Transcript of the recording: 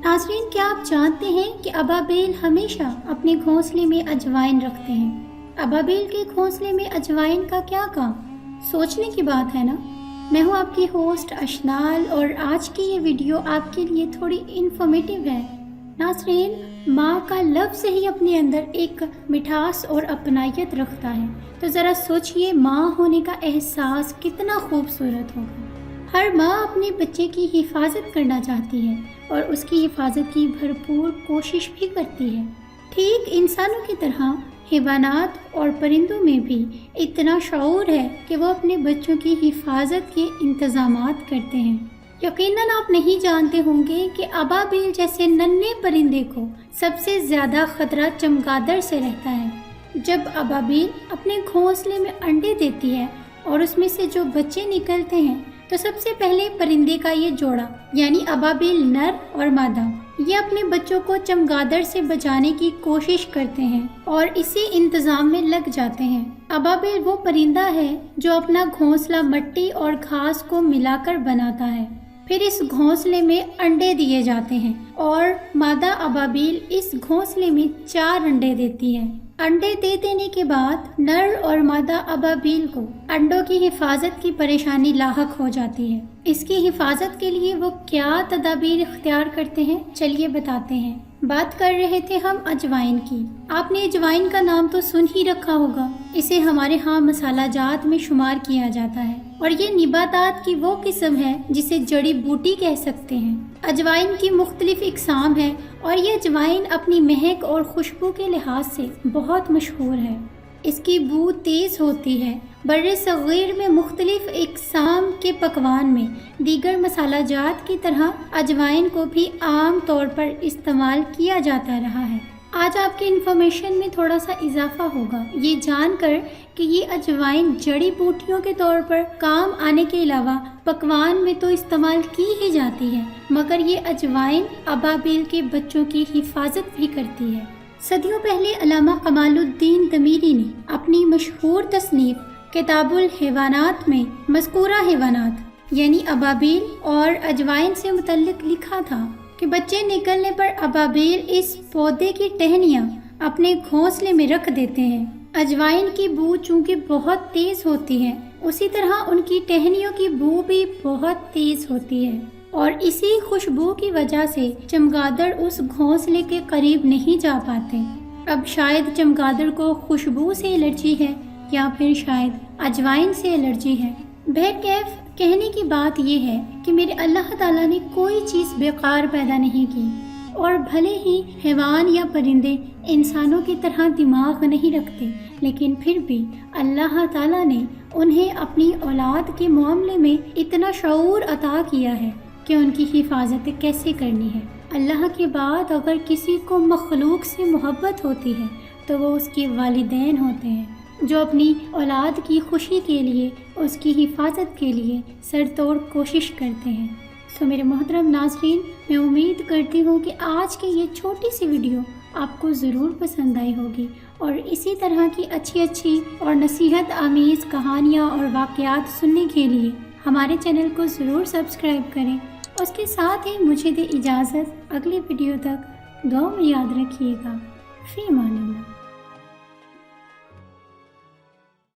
नाज़रीन, क्या आप जानते हैं कि अबाबिल हमेशा अपने घोंसले में अजवाइन रखते हैं। अबाबिल के घोंसले में अजवाइन का क्या काम, सोचने की बात है ना। मैं हूँ आपकी होस्ट अशनाल और आज की ये वीडियो आपके लिए थोड़ी इन्फॉर्मेटिव है। नाज़रीन, माँ का लफ्ज़ ही अपने अंदर एक मिठास और अपनायत रखता है, तो ज़रा सोचिए माँ होने का एहसास कितना खूबसूरत होगा। हर माँ अपने बच्चे की हिफाजत करना चाहती है और उसकी हिफाजत की भरपूर कोशिश भी करती है। ठीक इंसानों की तरह हैवानात और परिंदों में भी इतना शऊर है कि वो अपने बच्चों की हिफाजत के इंतज़ामात करते हैं। यकीनन आप नहीं जानते होंगे कि अबाबिल जैसे नन्हे परिंदे को सबसे ज़्यादा ख़तरा चमगादड़ से रहता है। जब अबाबिल अपने घोंसले में अंडे देती है और उसमें से जो बच्चे निकलते हैं, तो सबसे पहले परिंदे का ये जोड़ा यानी अबाबिल नर और मादा, ये अपने बच्चों को चमगादड़ से बचाने की कोशिश करते हैं और इसी इंतजाम में लग जाते हैं। अबाबिल वो परिंदा है जो अपना घोंसला मिट्टी और घास को मिलाकर बनाता है। फिर इस घोंसले में अंडे दिए जाते हैं और मादा अबाबिल इस घोंसले में 4 अंडे देती है। अंडे दे देने के बाद नर और मादा अबाबिल को अंडों की हिफाजत की परेशानी लाहक हो जाती है। इसकी हिफाजत के लिए वो क्या तदाबीर इख्तियार करते हैं, चलिए बताते हैं। बात कर रहे थे हम अजवाइन की। आपने अजवाइन का नाम तो सुन ही रखा होगा। इसे हमारे यहाँ मसाला जात में शुमार किया जाता है और ये निबातात की वो किस्म है जिसे जड़ी बूटी कह सकते हैं। अजवाइन की मुख्तलिफ इकसाम है और ये अजवाइन अपनी महक और खुशबू के लिहाज से बहुत मशहूर है। इसकी बू तेज़ होती है। बर्रे सग़ीर में मुख्तलिफ इकसाम के पकवान में दीगर मसाला जात की तरह अजवाइन को भी आम तौर पर इस्तेमाल किया जाता रहा है। आज आपकी इन्फॉर्मेशन में थोड़ा सा इजाफा होगा ये जानकर कि ये अजवाइन जड़ी बूटियों के तौर पर काम आने के अलावा पकवान में तो इस्तेमाल की ही जाती है, मगर ये अजवाइन अबाबिल के बच्चों की हिफाजत भी करती है। सदियों पहले अल्लामा कमालुद्दीन तमीरी ने अपनी मशहूर तसनीफ किताबुल हैवानात में मज़कूरा हैवानात यानी अबाबिल और अजवाइन से मुतल्लिक लिखा था कि बच्चे निकलने पर अबाबिल इस पौधे की टहनियाँ अपने घोंसले में रख देते हैं। अजवाइन की बू चूँकि बहुत तेज़ होती है, उसी तरह उनकी टहनियों की बू भी बहुत तेज़ होती है और इसी खुशबू की वजह से चमगादड़ उस घोंसले के करीब नहीं जा पाते। अब शायद चमगादड़ को खुशबू से एलर्जी है या फिर शायद अजवाइन से एलर्जी है। बहरकैफ कहने की बात यह है कि मेरे अल्लाह ताला ने कोई चीज़ बेकार पैदा नहीं की और भले ही हैवान या परिंदे इंसानों की तरह दिमाग नहीं रखते, लेकिन फिर भी अल्लाह ताला ने उन्हें अपनी औलाद के मामले में इतना शऊर अता किया है कि उनकी हिफाजत कैसे करनी है। अल्लाह के बाद अगर किसी को मखलूक से मोहब्बत होती है तो वो उसके वालिदैन होते हैं, जो अपनी औलाद की खुशी के लिए, उसकी हिफाजत के लिए सरतोड़ कोशिश करते हैं। सो मेरे मोहतरम नाज़रीन, मैं उम्मीद करती हूँ कि आज की ये छोटी सी वीडियो आपको ज़रूर पसंद आई होगी और इसी तरह की अच्छी और नसीहत आमीज़ कहानियाँ और वाक़यात सुनने के लिए हमारे चैनल को ज़रूर सब्सक्राइब करें। उसके साथ ही मुझे दे इजाज़त, अगली वीडियो तक दुआ में याद रखिएगा। फ़ी अमान अल्लाह।